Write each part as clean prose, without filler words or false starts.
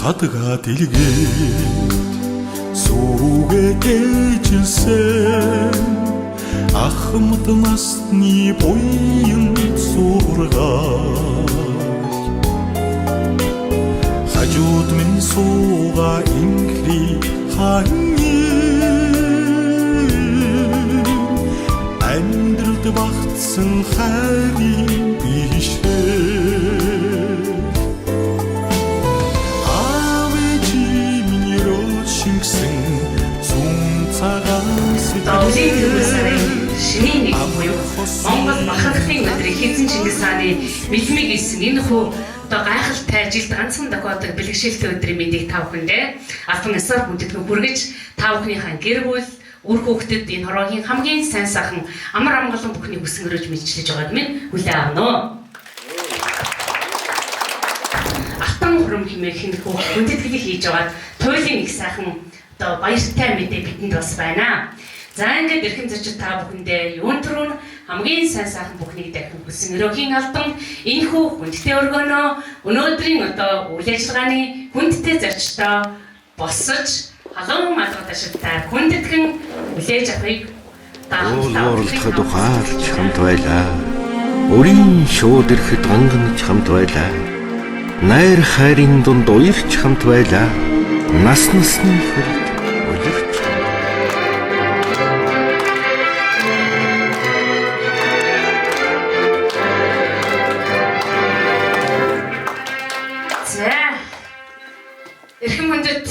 хадга дэлгээ сүүгээ дэжсэн ахмад насны буян сургаал хажууд минь сууга инхри ханьи амьдралд багтсан хайрын бишээ Өлийн дөрөв сарын шинийн нэг буюу Монгол бахархлын өдрийг хэзэн Чингис хааны мэлмиг ийсэн энэ хүү одоо гайхалтай жилд ганцхан дохиодог бэлгэшээлтэй өдрийн мэндийг та бүхэндээ албан ёсоор хүндэтгэн хүргэж та бүхнийхээ гэр бүл үр хүүхдэд энэ хорвоогийн хамгийн сайн сайхан амар амгалан бүхнийг хүсэнгөрөж мэдчилж байгаад минь хүлээн авна. Алтан хурам хэмээх энэ хүү хүндэтгэлийг хийж байгаад туйлын их сайхан одоо баяртай мэдээ бидэнд бас байна. За ингээд эрхэм зочид та бүхэндээ юун түрүүн хамгийн сайн сайхан бүхнийг дахин хүсэн өрөөхийн албан энэхүү хүндтэй өргөнөө өнөөдрийн одоо үйл ажиллагааны хүндтэй зарчтай босож халуун малгай ашигтай хүндэтгэн хүлээж авахыг уулзахад ухаалж хамт байлаа. Өрийн шууд ирэхэд ганган хамт байлаа. Найр хайрын дунд уярч хамт байлаа. Нас насны хүрд улирч. За эрхэм хүндэт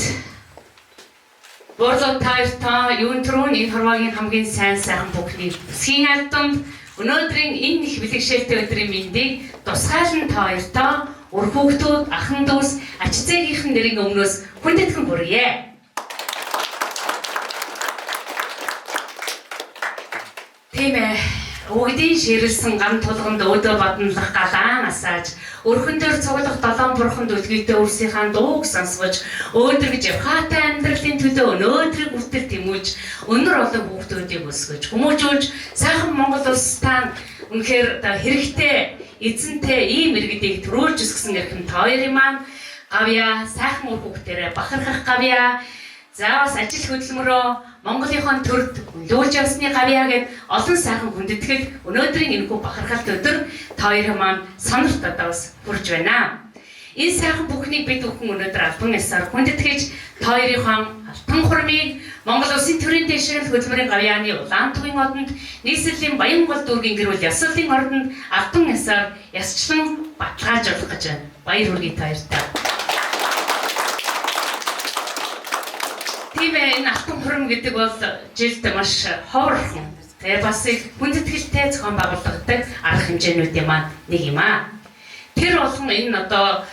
Борзоо таарта юун түрүүн энэ хорвоогийн хамгийн сайн сайхан бүхний бүсгийн албанд өнөөдрийн энэ их бэлгэшээлтэй өдрийн мэндийг тусгаалan та хоёртоо үр хүүхдүүд, ахын дүүс, ач зээгийнхэн нэрийн өмнөөс хүндэтгэн хүргье. Тийм ээ. Өгдийн ширэлсэн гам тулганд өөдөө боднолох галаан асааж өрхөн дээр цуглах долоон бурханд үлгийтэй өрсийнхаа дууг сонсгож өөдөр гэж явхаатай амьдралын төлөө өнөөдрийг хүртэл тэмүүлж өнөр олон хүүхдүүдийг өсгөж хүмүүжүүлж сайхан Монгол улстай үнэхээр хэрэгтэй эзэнтэй ийм иргэдийг төрүүлж өсгсөн эрхэм та хоёрын маань гавья сайхан үр хүүхдээрээ бахархах гавья за бас ажил хөдөлмөрөө Монголынхон төрд өнлүүлж явсны гавья гэд олон сайхан хүндэтгэл өнөөдрийн энэхүү бахархалт өдөр та хоёрын маань сонорт одоо бас хүрж байна. Энэ сайхан бүхнийг бид бүхэн өнөөдөр албан ёсоор хүндэтгэж та хоёрынхон алтан хурамыг Монгол Улсын төрийн дэвшигэл хөдөлмөрийн гавьяаны Улаантүгийн одонд нийслэлийн Баянгол дүүргийн гэр бүл ёслолын ордонд албан ёсоор ясчлан баталгаажуулах гэж байна. Баяр хүргэе та хоёртаа. Тийм ээ, энэ алтан хурам гэдэг бол жилд маш ховорхон. Тэгээ бас их хүндэтгэлтэй зохион байгуулагддаг арга хэмжээнүүдийн маань нэг юм аа. Тэр болгон энэ одоо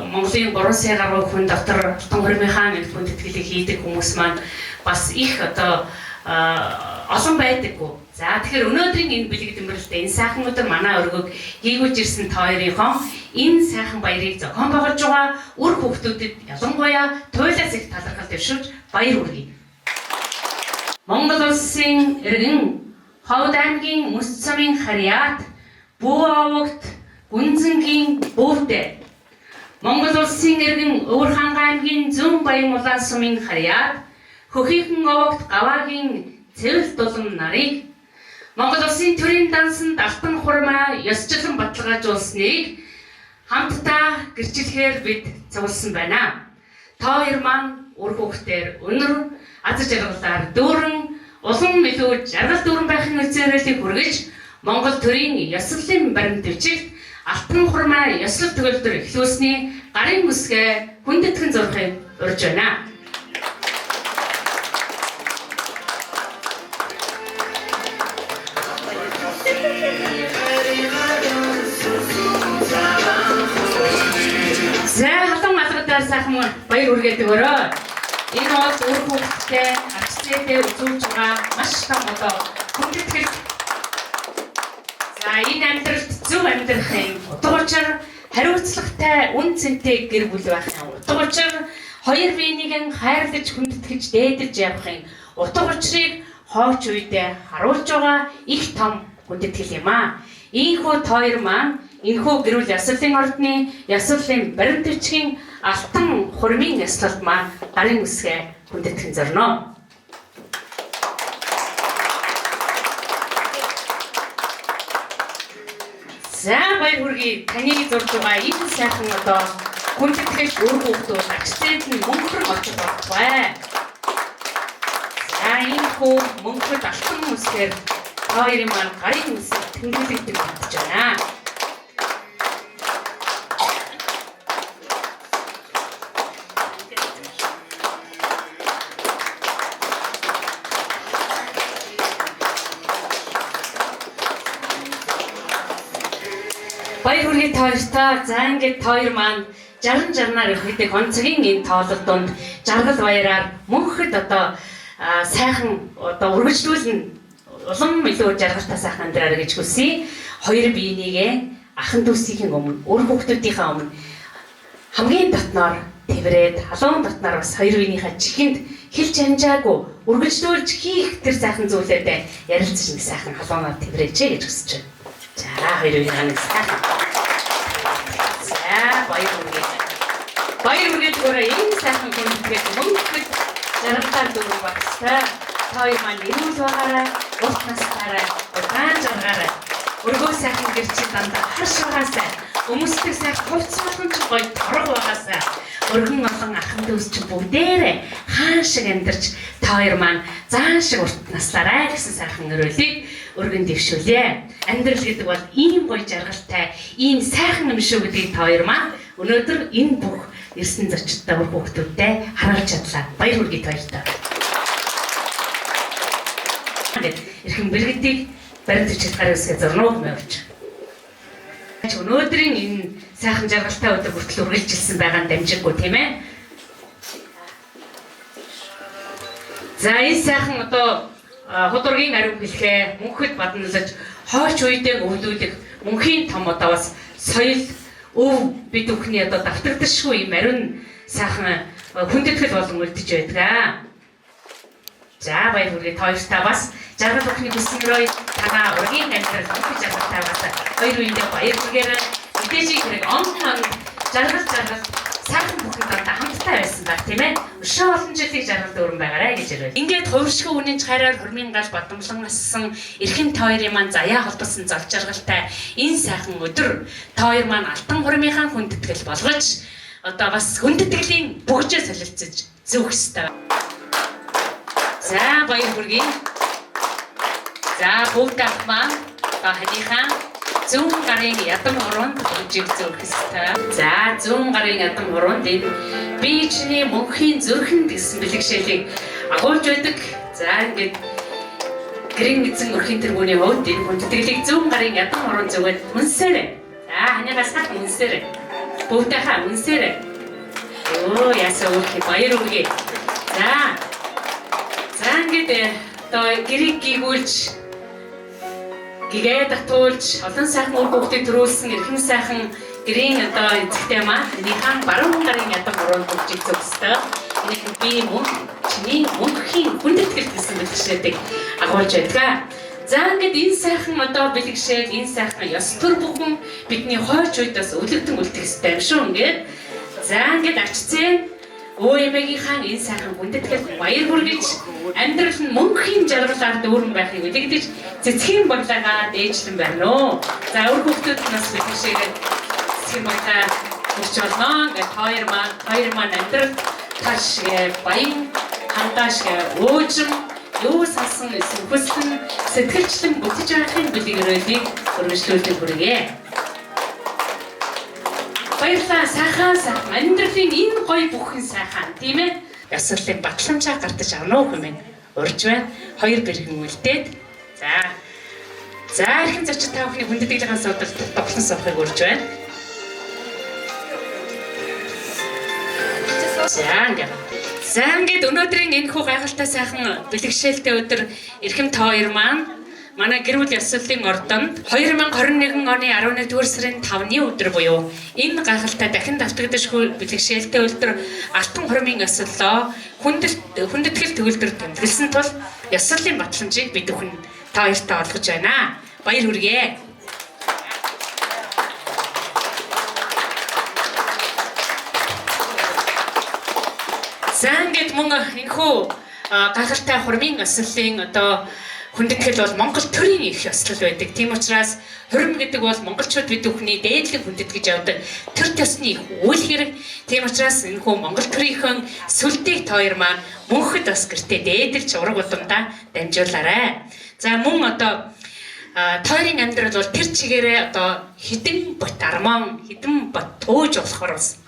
Монголын 3 сая гаруй хүн дотор алтан хурамынхаа энэ хүндэтгэлийг хийдэг хүмүүс маань бас их одоо олон байдаггүй. За тэгэхээр өнөөдрийн энэ бэлэг дэмбэрэлтэй энэ сайхан өдөр манай өргөг хийгүүлж ирсэн та хоёрынхон энэ сайхан баярыг зохион байгуулж байгаа үр хүүхдүүдэд ялангуяа туйлаас их талархал дэвшүүлж баяр хүргэе. Монгол улсын иргэн Ховд аймгийн Мөс цомын харьяат Бүү овогт Гүнзэнгийн бөвдэ Монгол улсын иргэн Өвөр ханга аймгийн Зүүн Баян Улаан сумын харьяат Хөхийхэн овогт Гаваагийн Цэвэл дулам нарыг Монгол улсын төрийн дансанд алтан хурмаа ёсчлон баталгаажуулсныг хамтдаа гэрчлэхээр бид цугласан байна. Та хоёр маань үр хүүхдээр өнөр аз жаргалаар дүүрэн улам илүү жаргал дүүрэн байхын үзээрэлийг хүргэж Монгол төрийн ёслолын баримт бичигт алтан хурмаа ёслол төгөлдөр эхлүүлсний гарын бүсгээ хүндэтгэн зурхыг урьж байна. За халуун алгадаар сайхан баяр хүргээд өгөөрэй. Энэ бол үр хүүхдтэй арчцээтэй үзүүлж байгаа маш том одоо хүндэтгэл. За энэ амьдралд зөв амьдрахын утга учир хариуцлагатай үн цэнтэй гэр бүл байхын утга учир хоёр биенийгэн хайрлаж хүндэтгэж дээдэж явахын утга учирыг хооч үедээ харуулж байгаа их том хүндэтгэл юм аа. Ийхүү хоёр маань энэхүү гэр бүл ёслолын ордны ёслолын баримтчгийн алтан хурмын ёслолд маань гарын үсгээ хүндэтгэн зорно. За баяр хүргэе. Таны зурж байгаа энэ сайхан одоо хүндэтгэл үр хүүхдүүд агцент нь мөнгөр очих болтугай. За энэ хүү мөнгөд алтан үсгээр хоёрын маань гарын үсэг тэмдэглэгдэж байна. Баяр хүргэе тоёртой. За ингээд тоёр маань 60-60-аар ирэх онцгийн энэ тоолол донд жаргал баяраар мөнхөд одоо сайхан одоо үргэлжлүүлэн улам илүү жаргалтай сайхан амьдраарай гэж хүсье. Хоёр биенийгээ ахын дүүсийн өмнө өөр хүүхдүүдийнхээ өмнө хамгийн дотноор тэврээд халуун дотноор бас хоёр биенийхээ чихэнд хэлж амжаагүй үргэлжлүүлж хийх тэр сайхан зүйлүүдэд ярилцж нэг сайхан халуунаар тэврээч гэж хүсэж байна. За хоёр биенийхээ нэг сайхан. За баяр хүргэе. Баяр хүргэе гөрөө энэ сайхан хүндэтгэл мөнгөд жаргалтай дүүрэн багстай. Хоёр маань эрүүл байгаарай, урт настаарай, удаан жаргаарай. Өргөө сайхан гэрчил дандаа харш байгаасай. Өмсдөг сайхан хувцс болгон ч гоё торго байгаасай. Өргөн олон ахын дүүс ч бүгдээрээ хаан шиг амьдарч та хоёр маань заан шиг урт наслаарай гэсэн сайхан өрөөлийг өргөн дэвшүүлье. Амьдрал гэдэг бол ийм гоё жаргалтай, ийм сайхан юм шүү гэдгийг та хоёр маань өнөөдөр энэ бүх эрсэн зочдтой үр хүүхдүүдтэй харуулж чадлаа. Баяр хүргэе тоёртой. Эрхэм бэргэдийг баримт бичиж гарын үсгээ зурнууд мөвч. Өнөөдрийн энэ сайхан жаргалтай өдөр хүртэл үргэлжилсэн байгаа нь дамжиггүй тийм ээ. За энэ сайхан одоо худургийн ариун бэлхээ мөнхөд бадналж хойч үедээ өвлүүлэх мөнхийн том одоо бас соёл өв бид бүхний одоо давтагдашгүй юм ариун сайхан хүндэтгэл болон үлдэж байдаг. За баяр хүргэе тоёртой бас жаргал бүхний хүснөрөө танаа ургийн амьдрал мөнхөд жаргалтай бас хоёр үедээ баяр хүргээрэй. Мэдээж хэрэг он жаргал сайхан бүхэн дандаа хамттай байсан баг тийм ээ. Өшөө олон жилийн жаргал дүүрэн байгаарай гэж хэлв. Ингээд хувиршгүй үнийн чараар хурмын гал бадамлан ассан эрхэм тоёрын маань заяа холбосон зол жаргалтай энэ сайхан өдөр тоёр маань алтан хурмынхаа хүндэтгэл болгож одоо бас хүндэтгэлийн бүгжээ солилцож зөөх ёстой. За баяр хүргэе. За бүгд ахмаа ханийхаа зүүн гарын ядам хороонд бүгжийг зөөх ёстой. За зүүн гарын ядам хороонд энэ бичний мөнхийн зүрхэнд гэсэн бэлэгшээлийг агуулж байдаг. За ингээд гэрийн эзэн өрхийн тэргүүний хувьд энэ хүндэтгэлийг зүүн гарын ядам хороонд зүгээд үнсээрэй. За ханийгаас хат үнсээрэй. Бүгдээхээ үнсээрэй. Оо ясаа өрхий баяр хүргэе. За ингээд одоо гэрийг гүйгүүлж гэгээ татуулж олон сайхан үр хүүхдийг төрүүлсэн эрхэм сайхан гэрийн одоо эзэгтэй маань ханийхан баруун гарын ядам хороонд бүгжийг зөкстэй. Энэ би чиний мөнхийн хүндэтгэл гэсэн бэлэгшээдэг агуулж байдаг. За ингээд энэ сайхан одоо бэлэгшээл энэ сайхан ёс төр бүхэн бидний хойч үедээс өвлөгдөн үлдэх ёстой юм шүү ингээд. За ингээд арчцэн өөемэгийнхаа энэ сайхан хүндэтгэл баяр хүргэж амьдрал нь мөнхийн жаргалаар дүүрэн байхыг үлэгдэж цэцгийн бодлогоо дээжлэн байна уу. За өөр хүүхдүүд нас бэлэгшээгээд цэцгийн бодлоо өгч болно. Ингээд хоёр маань амьдрал таш баян хандааш өөжм юу сасан хүслэн сэтгэлчлэн бүтэж байхын бэлгэрэлийг өргөжлүүлдэг хүргэе. Баярлалаа сайхан амьдралын энэ гоё бүхэн сайхан тийм ээ. Ясрлын батламжаа гартаж авна уу хэмээн урьж байна. Хоёр бэрхэн үлдээд за эрхэм зочид та бүхний хүндэтгэлийн асуудалд тоглон сохыг урьж байна. За ингээд өнөөдрийн энэ хүү гайхалтай сайхан бэлэгшээлтэй өдөр эрхэм тоёр маань манай гэр бүл ёслолын ордонд 2021 оны 11-р сарын 5-ны өдөр буюу энэ гайхалтай дахин давтагдашгүй бэлэгшээлтэй өдөр алтан хурмын ёслолоо хүндэтгэл төгөлдөр тэмдэглэсэн тул ёслолын батламжийг бид бүхэн та хоёртаа олгож байна. Баяр хүргэе. За ингээд мөн энэхүү гахалтай хурмын өсвөлийн одоо хүндэтгэл бол Монгол төрийн их ёслол байдаг. Тийм учраас хурим гэдэг бол монголчууд бид бүхний дээдлэн хүндэтгэж явдаг төр төсний их үйл хэрэг. Тийм учраас энэхүү Монгол төрийнхэн сүлдийг тоор маань мөнхөд бас гэртээ дээдэлж ураг удамдаа дамжуулаарай. За мөн одоо тойрын амьдрал бол тэр чигээрээ одоо хідэн бот арман, хідэн бот тууж болохоор бас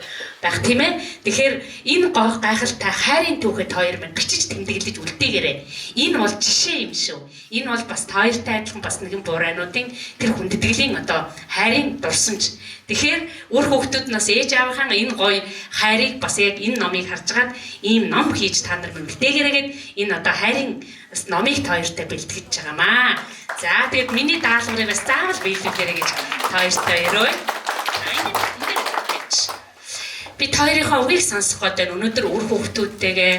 байх тийм ээ. Тэгэхээр энэ гоох гайхалтай хайрын түүхэд хоёр минь гिचж тэмдэглэж үлдээгээрэй. Энэ бол жишээ юм шүү. Энэ бол бас тоёртой адилхан бас нэгэн буурайнуудын тэр хүндэтгэлийн одоо хайрын дурсамж. Тэгэхээр үр хүүхдүүд нас ээж аавынхаа энэ гоё хайрыг бас яг энэ номыг харж агаад ийм ном хийж та нар үлдээгээрэй гэд энэ одоо хайрын номыг тоёртой бэлтгэж байгаамаа. За тэгээд миний даалгаврыг бас заавал биелүүлээрэй гэж тоёртой өрөө. Би тоёрынхоо үгийг сонсох гэдэг өнөөдөр үр хүүхдүүдтэйгээ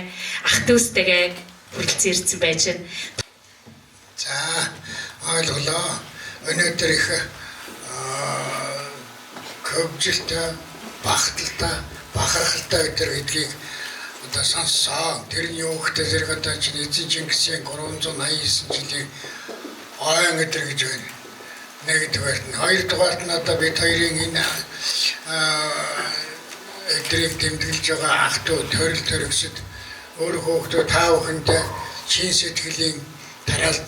ах дүүстэйгээ хүрэлцэн ирсэн байж байна. За ойлголоо. Өнөөдөр их хөвжилтэй, багталтай, бахархалтай өдөр гэдгийг одоо сонссон. Тэрний хүүхдээ зэрэг одоо чинь эзэн Чингисийн 389 жилийн ойн өдөр гэж байна. Нэгдүгээр нь, хоёрдугаар нь одоо бид хоёрын энэ өдрийг тэмдэглэж байгаа ах トゥ төрөл төрөсөд өөр хүүхдүүд та бүхэндээ чин сэтгэлийн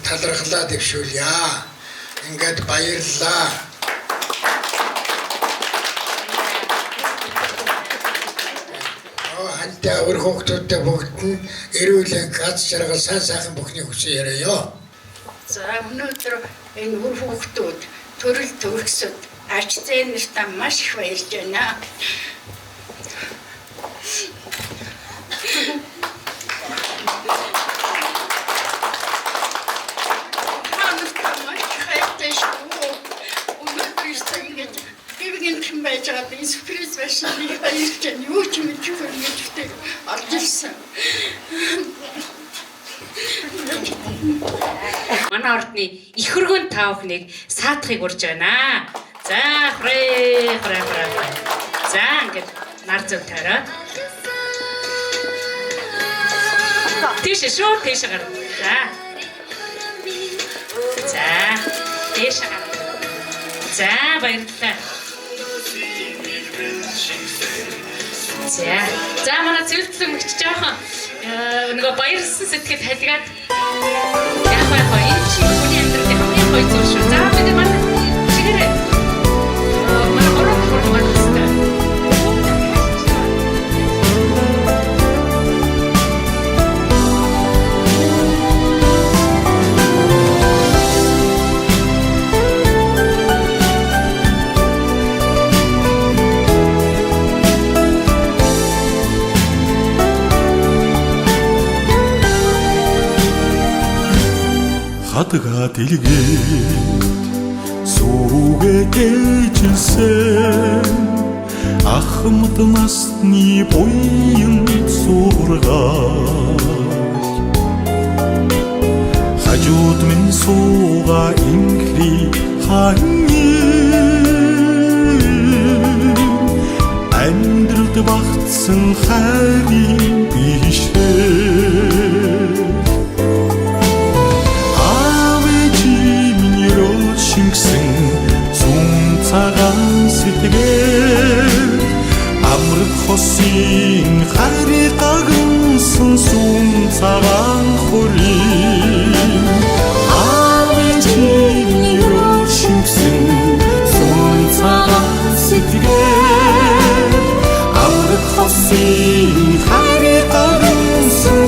талархлаа дэвшүүлье. Ингээд баярлалаа. Хантаа өөр хүүхдүүдтэй бүгд нь эрүүлэн гац жаргал сайн сайхан бүхний хүсье яриа. За өнөөдөр энэ үр хүүхдүүд төрөл төрөсөд арч зээн нартаа маш их баярлж байна. Спирит байсан нэг баярлж байна. Юу ч мэдгүй ингэж орж ирсэн. Манай ордны их хөргөн та бүхнийг саатахыг урьж байна. За хрээ. За ингээд нар зөв тараад. Тийш шүү, тийш гар. За. Тийш гар. За баярлалаа. За манай цэвэрлэн мэгч жоохон нөгөө баярлсан сэтгэл халигаад яг байгаа энэ чи хүний амьдралын хамгийн гоё зүйл шүү. За бид манай чигээрээ манай орон хурмаар хэвчээ. хадга дэлгээд сүүгээ дэжилсэн ахмад насны буян сургаал хажууд минь сууга инхри хаяа амьдралд багтсан хайрын бишээ Шингсэн зүүн цагаан сэтгэл амрах хосын хайрыг гагнсан зүүн цагаан хөрийн авчим шингсэн зүүн цагаан сэтгэл амрах хосын хайрыг гагнсан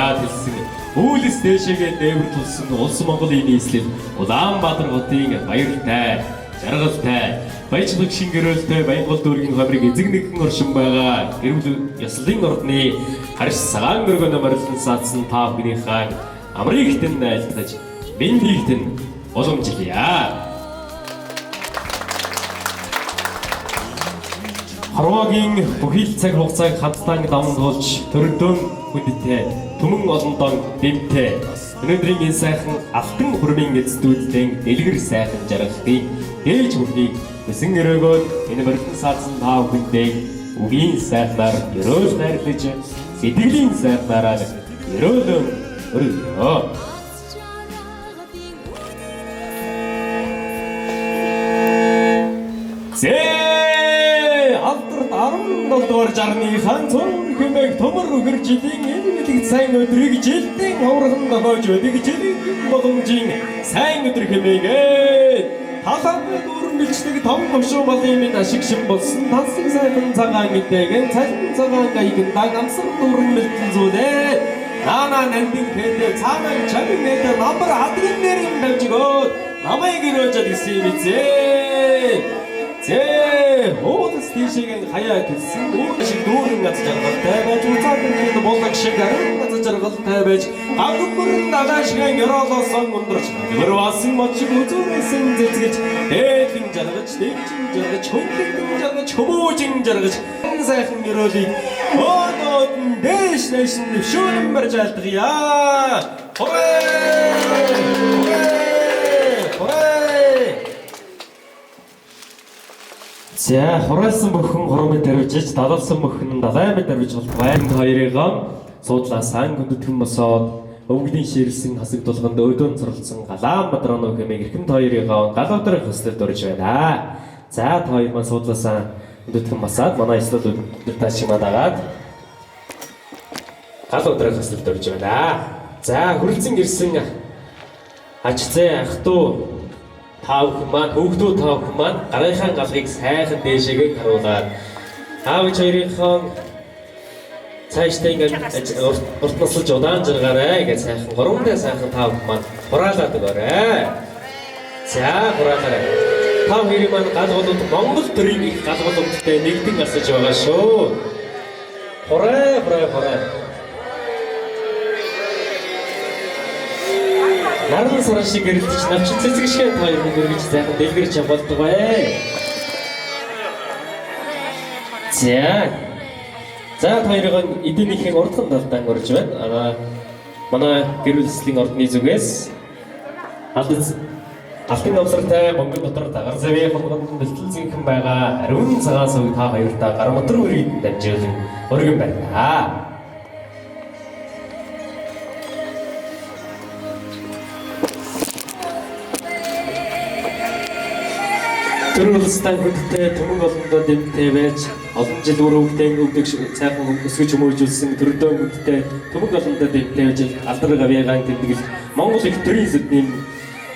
хаяад хэлсэн үүлс дэшегээ дээвэр тулсан улс Монголын нийслэл Улаанбаатар хотын баяртай, жаргалтай, баяжлаг шингэрэлтэй Баянгол дүүргийн хаврыг эзэг нэгэн оршин байгаа гэрүүл ёслолын ордны харш цагаан мөргөнө морилон саадсан та бүхнийхээ амрыг тэн айлтгаж минь хийгтэн уламжлая. Хорвоогийн бүхэл цаг хугацааг хамтдаа давмгуулж төрөлдөөн хүндэтэй түмэн олондоо дэвтэй өнөөдрийн энэ сайхан алтан хурмын эцдүүдийн дэлгэр сайхан жаргалыг ээж бүхнийг өсөн өрөөгөө энэ мөрдөн саадсан та бүхэндээ үгийн сайхнаар өрөөл найрлаж сэтгэлийн сайхнаараа өрөөлөн өргөнө. Долдугаар жарны ханцон хэмээх төмөр өгөр жилийн энэ сайн өдрийг жилдээ хаврхан дохож өдөг жилийн боломжийн сайн өдөр хэмээгээ талааны дүүрэн бэлчдэг том хөвшөө малын минь ашиг шин болсон тансаг сайхан цагаан мэдээгэн цалин цагаан гайгндаг амсар дүүрэн бэлтэн зүлээ наана нандин хэлээ цаанаа чамин нэтэ намар хадгийн нэрийн дамжигод намайг ирөөж гэсэн юм зээ. Хоолс тийшээ хаяа гэсэн өөр шиг дүүрэн газ жаргалтай байж уцаадан болдог шиг арын газ жаргалтай байж агуурын дагаашгийн ёроолоосон ундрч өөр басан мочиг үзүүрсэн зэцгэж дээдэн жаргаж дэвчин жаргаж хөнгөн жаргаж хүмүүжин жаргаж сайхан ёроолыг өнөөд дэш нэшн шүүрэн барж алдгийа. За хураалсан бүхэн хурамд дарвижж далалсан бүхэн далаймд дарвиж болтугай. Хоёрыгоо суудлаасан гүндэтгэн босоод өвгөлийн ширэлсэн хасаг тулганд өдөөн цорлцсон галаан бадрано хэмээн эрхэм хоёрыгоо галавдрах хөслөлд орж байна. За та хоёр маань суудлаасан гүндэтгэн босоод манай эслэл өдөртөө шимаагаад галавдрах хөслөлд орж байна. За хүрлцэн ирсэн ажцээ ах トゥ Тав хүмүүс хүүхдүүд тав хүмүүс гарынхаа галыг сайхан дээшээгээ харуулаад аав хоёрынхоо цаашдаа ингээд урт насалж удаан жаргаарай гэж сайхан гурамдаа сайхан тав хүмүүс хураалаад өгөөрэй. За хураалаарай. Тав хоёрын маань гал болоод Монгол төрийн их гал боломжтой нэгдэн асаж байгаа шүү. Хураа. Наран саран шиг гэрэлтэж навч цэцэг шиг хоёр хөргөж сайхан дэлгэрч болдог бай. За хоёрын эднийхээ урдхан талдаан орж байна. Манай гэрүүл эслийн ордны зүгээс алтан намсартай Монгол дотор дагаар завь хонгонд бэлтгэл зинхэн байгаа ариун цагаан сувг та хоёртаа гар мотор үрийг дамжуулан өргөн байна. Төрөлстан хөдөлтэй түмэн олондоо дэмтэй байж олон жил өрөвдөн өвдөг сайхан өсгөж хүмүүжүүлсэн төрөлдөө хөдөлтэй түмэн олондоо дэмтэй байж алдар гавьяагаан тэмдэглэл Монгол их төрийн эзэдний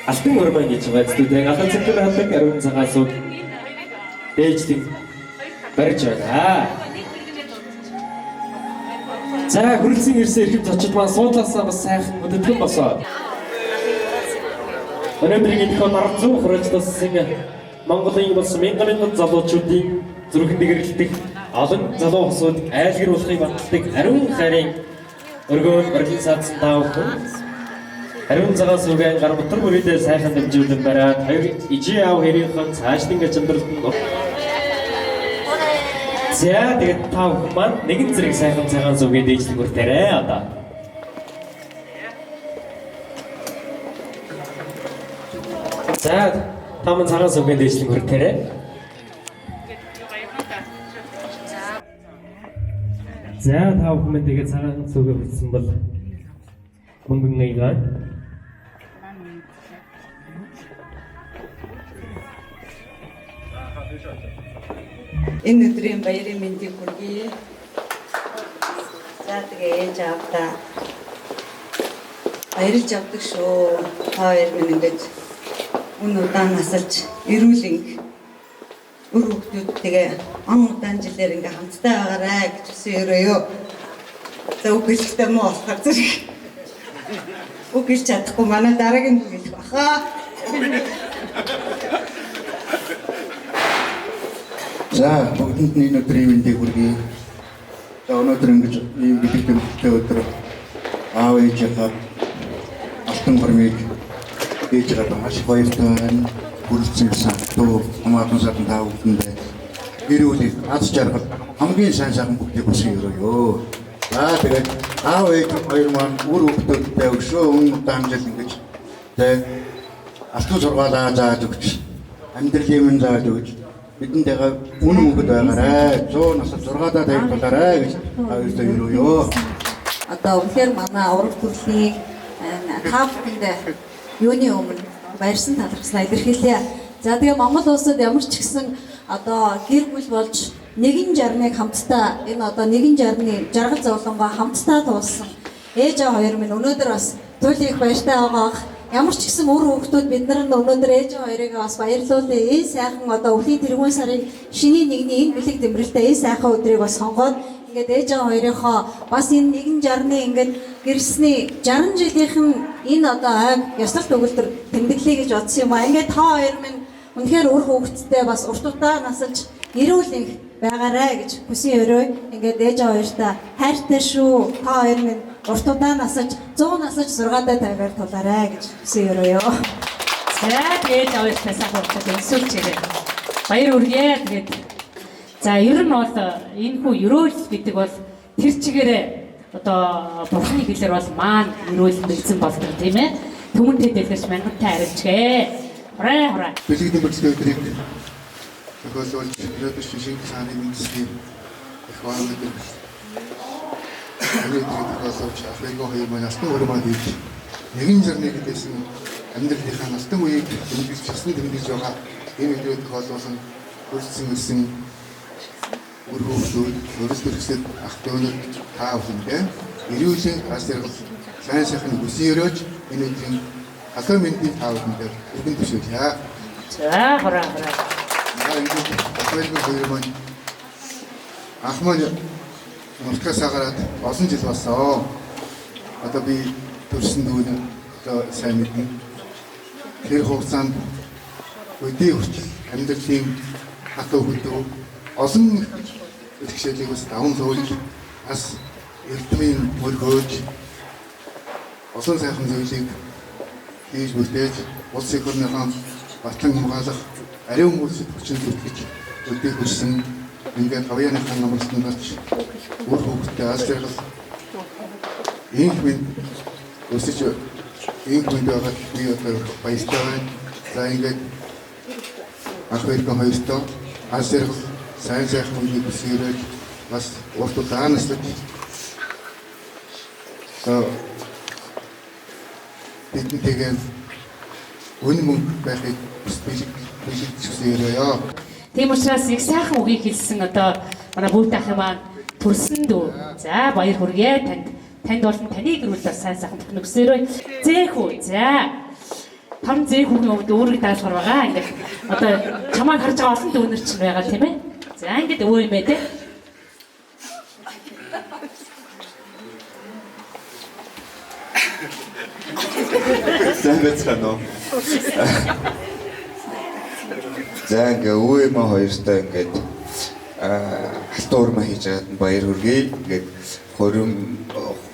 алтан өрмөн гэж байгаа зүйлээ галан цэнтэр халдаг ариун цагаан сувг дээжлэг барьж байна. За хүрлцэн ирсэн эрхэм зочид маань суудлаасаа бас сайхан хөдөлгөн босоо. Өнөөдрийн энэ хонор зүүн хураачдсан Монголын болсон мянган залуучуудын зүрхэнд гэрэлтэх олон залуу хосууд айлгруулахыг баталдаг ариун хайрын өргөөл барилан саадсан таа бүхэн ариун цагаан сувгийн гар мотор мөрөдөө сайхан дамжуулан бариад хоёр ижи аав хоёрынхон цаашдын чандралд нь за тэгээд таа бүхэн маань нэгэн зэрэг сайхан цагаан сувгийн дээжлэг хүртээрээ одоо. За таман цагаан сувгийн дээжлэг хүртээрээ. За та бүхэн тэгээд цагаан сувгийг хүртсэн бол мөнгөн нэгаа. Энэ өдрийн баярын мэндийг хүргэе. За тэгээ ээж аавдаа баярлж авдаг шүү. Та хоёр минь ингэж үн удаан насалж эрүүлэн өр хүүхдүүдтэйгээ он удаан жилээр ингээ хамтдаа байгаарай гэж хүсэн өрөөё. За үг хэлэхдээ муу болохоор зэрэг. Үг хэлж чадахгүй манай дараагийн үг хэлэх баха. За бүгдэнд нь энэ өдрийн мэндийг хүргэе. За өнөөдөр ингэж ийм гэдэг тэмдэгтэй өдөр аав ээжийнхээ алтан гормыг ээжгээ маш баяртай байна. Бүрэлдэхүүн санагдуу хамаатан садан таа бүгдэндээ эрүүл аз жаргал хамгийн сайн сайхан бүгдийг хүсье өрөөё. За тэгээд аав ээж хоёр маань үр хөвгтөдтэй өшөө өмнө дамжил ингэж тэг алтан сургаалаа зааж өгч амьдралын юм зааж өгч бидэндээ үнэн үгэд байгаарай. 100 насад 6-аа тавьуулаарай гэж хоёртой өрөөё. Одоо үнэхээр манай ураг төрлийн та бүхэндээ юуны өмнө баярсан талархснаа илэрхийлье. За тэгээ Монгол улсад ямар ч гэсэн одоо гэр бүл болж нэгэн жармыг хамтдаа энэ одоо нэгэн жармны жаргал зовлонгоо хамтдаа туулсан ээж аваа хоёр минь өнөөдөр бас туйлын их баяртай байгаа. Ямар ч гэсэн үр хүүхдүүд бид нар өнөөдөр ээж аваа хоёрыг бас баярлуулъя. Энэ сайхан одоо өвлийн тэргуун сарын шинийн нэгний энэ бэлэг дэмрэлтэй энэ сайхан өдрийг бас сонгоод ингээд ээж аваа хоёрынхоо бас энэ нэгэн жарны ингээд гэрсний 60 жилийнхэн энэ одоо айг ёслолт өгүүлбэр тэмдэглэе гэж бодсон юм аа. Ингээд та хоёр минь үнэхээр үр хүүхдтэй бас урт удаа насалж эрүүл их байгаарай гэж хүсэн өрөө. Ингээд ээж аваа хоёртай хайртай шүү. Та хоёр минь урт удаа насаж 100 насаж 6-аа тавиар тулаарай гэж хүсэн өрөөё. За тэгээд аваасаа сайхан болчиход өсөж ирээ. Баяр хүргэе. Тэгээд за ер нь бол энэ хүү өрөөл гэдэг бол тэр чигээрээ одоо бурхны хэлээр бол маань өрөөл бэлдсэн болдог тийм ээ. Түмэнтэй дэлгэрч мянгатай арилжгээ. Хураа. Бэлэг дэмжлэг өдрийг тохиолдуулж өнөөдөр шинэ цааны мэдсгийг их баян гэдэг. Өнөөдөр тохиолдуулж Африкийн хоёр маань алтан өрмөд хийж нэгэн зэрний гэдээсэн амьдралынхаа алтан үеийг дэмжиж дэмжиж байгаа энэ өдрөд тохиолдуулсан хөрсөн ирсэн үр хөвгүүд өрсөлдөсөд ах дүүнүүд таа бүхэндээ эрүүлийн аз жаргал сайн сайхан хүсье өрөөж энэ өдрийн халуун мэндийг таа бүхэндээ өргөн төшөөлье. За хураа. Африкийн хоёр маань ах маань Мөртгөөс агараад олон жил болсон. Одоо би төрсөн дүүн одоо сайн мэднэ. Тэр хугацаанд өдий хүртэл амьдралын хатуу хөдөө олон ихшээлийг бас даван зөөлж бас эрдмийн мөргөөж олон сайхан зүйлийг хийж бүтээж улс экономикийн батлан хамгаалах ариун үйлсэд хүчин зүтгэж өдий хүрсэн ингээд авьяаныхаа намралтанд орж үр хөвгтөд аз жаргал инх минь өсөж инх минь байгаад би одоо баяртай байна. За ингээд ах хоёрын хоёртой аз жаргал сайн сайхан үнийг хүсээрэй бас урт удаа наслаж бидэнтэйгээ үнэн мөнгө байхыг хүсээрэй. Тийм учраас их сайхан үгийг хэлсэн одоо манай бүгд ах маань төрсөн дүү. За баяр хүргэе танд болон таны гэр бүл бас сайн сайхан бүхэн өсөөрэй. Зэхүү. За. Том зэхүүгийн өмнө өөрийг даалгавар байгаа. Ингээд одоо чамайг харж байгаа олон дүүнэр чинь байгаа тийм ээ. За ингээд өвөө юм ээ те. Зэнгэцгано. За ингээ өвөө маа хоёртой ингээд алтан урмаа хийж байгаад баяр хүргэе. Ингээд хорим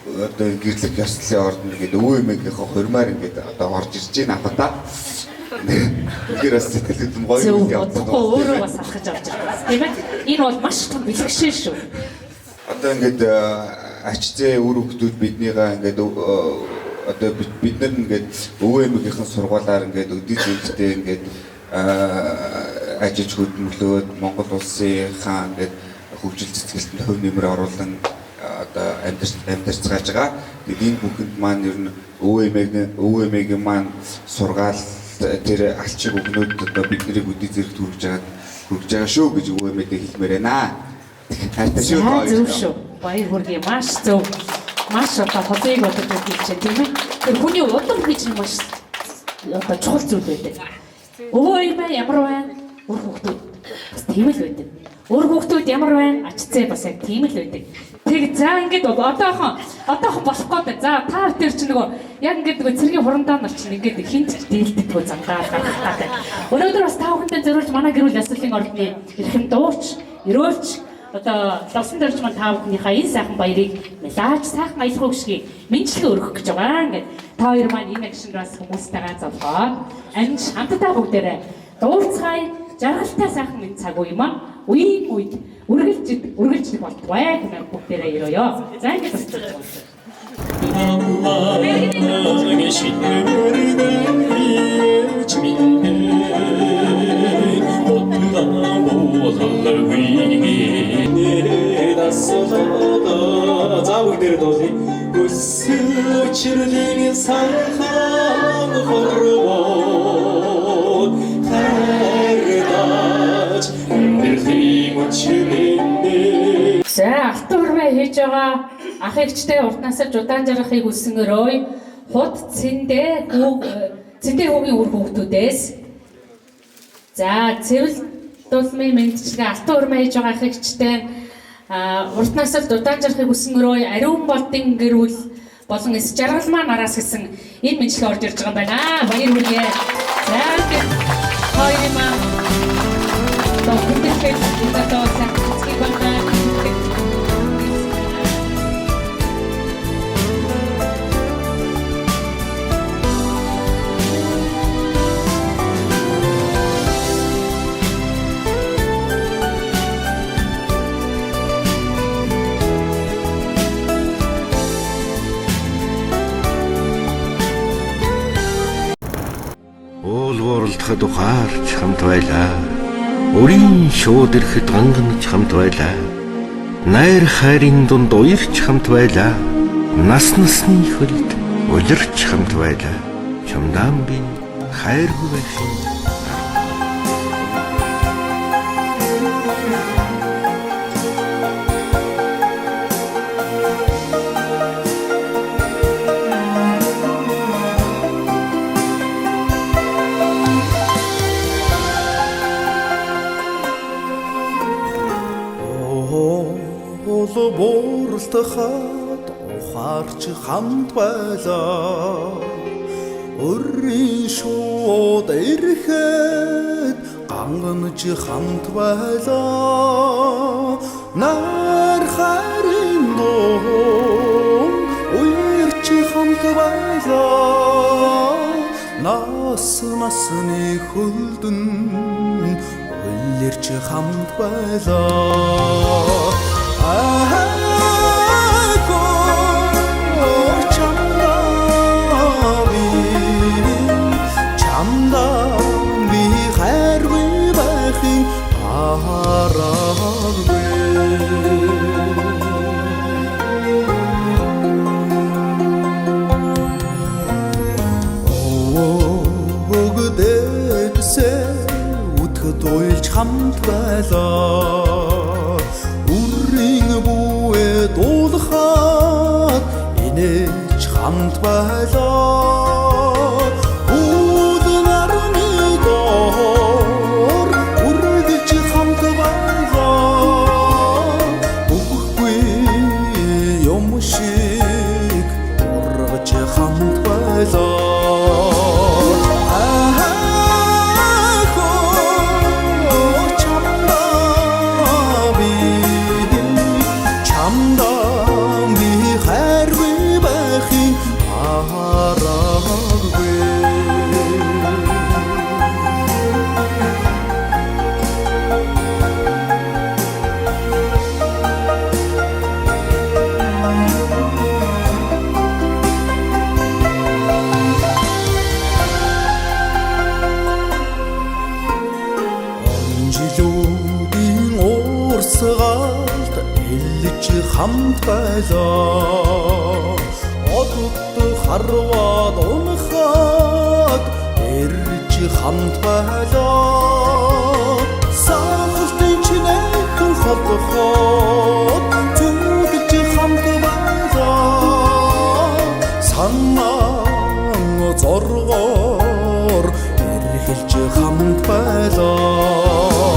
одоо гэрлэх ёслолын ордонд ингээд өвөө эмээгийнхээ хурмаар ингээд одоо орж ирж байна апата. Тэгэхээр бас сэтгэлд юм гоё юм явдаг. Өөрөө бас алхаж авч байгаа тийм ээ. Энэ бол маш том бэлгшээ шүү. Одоо ингээд ач зээ үр хөвгтүүд биднийгаа ингээд одоо бид нар ингээд өвөө эмээгийнхээ сургуулаар ингээд өдөө зүйлтэй ингээд ажиж хөдөлмөрлөөд Монгол улсынхаа ингээд хөгжил цэцгэлтэнд хөв нэмэр оруулан одоо амьдарч байгаа. Тэгээд энэ бүхэнд маань ер нь өвөө эмээгийн маань сургаал тэр алчиг өгнөд одоо бидний өдөө зэрэгт хүргэж байгаа шүү гэж өвөө эмээдээ хэлмээр байна. Хайртай шүү. Зөв шүү. Баяр хүргэе. Маш зөв. Маш одоо хозыг бодож өгч чинь тийм ээ. Тэр хүний удам гэж маш одоо чухал зүйл байдаг. Өвөө эмээ ямар байна? Үр хүүхдүүд бас тийм л байдаг. Үр хүүхдүүд ямар байна? Ач зээ бас яг тийм л байдаг. Тэг за ингээд бол одоохон болох гээд за та тэр чинь нөгөө яг ингээд нөгөө цэргийн хурандаа нар чинь ингээд хинт дийлдэггүй замдаа гаргахтаа. Өнөөдөр бас та бүхэндээ зориулж манай гэр бүл яслалын ордны эрхэм дууч, өрөөлч одоо лавсан дөрж маань та бүхнийхээ энэ сайхан баярыг мэлааж сайхан аялах үгшгийг мэдлэгээ өргөх гэж байгаа. Ингээд та хоёр маань энэ агшин бас хүмүүстэйгээ зовлоод амж хамтдаа бүгдээрээ дуурцгаая жаргалтай сайхан мэд цаг үе маань үеийн үед үргэлжлэх болтугай гэмээр бүгдээрээ өрөөё. За ингэж болчихсон. За бүгдээр дуулъя. Өсөчрлийн сайхан хорвоо хайрдаж амьдрахын өчрөний. За алтуурмаа хийж байгаа ах эгчтэй уртнасаж удаан жаргахыг хүснээрөө худ цэндээ хүүгийн үр хүүхдүүдээс за цэвэл дулмын мэдчилгээ алтуурмаа хийж байгаа ах эгчтэй уртнасаж удаан жаргахыг хүснээрөө ариун болдын гэр бүл болон эс жаргалмаа нараас гэсэн энэ мэдлэг орж ирж байгаа юм байна. Баяр хүргэе. За хоёрын маань тохиолдолд одоо сахицгийн байна. Уулууралдахад ухаарч хамт байлаа. Өрийн шууд ирэхэд ганганж хамт байлаа. Найр хайрын дунд уярч хамт байлаа. Нас насны хөлд улирч хамт байлаа. Чамдаан би хайргүй байхын. Бууралтахад ухаарч хамт байлаа. Өрийн шууд ирэхэд ганганж хамт байлаа. Нар хайрын дунд уярч хамт байлаа. Нас насны хөлдөн улирч хамт байлаа. Хамт байлаа. Үрийн бүвэ дуулахад инээж хамт байлаа. Үүдэн арны доор үргэлж хамт байлаа. Үгүй юм шиг ургаж хамт байлаа. Хамт байлаа. Одод харваад унахад эрж хамт байлаа. Сахалтын чинээхэн холдоход зүгэлж хамт байлаа. Санаа зоргоор эргэлж хамт байлаа.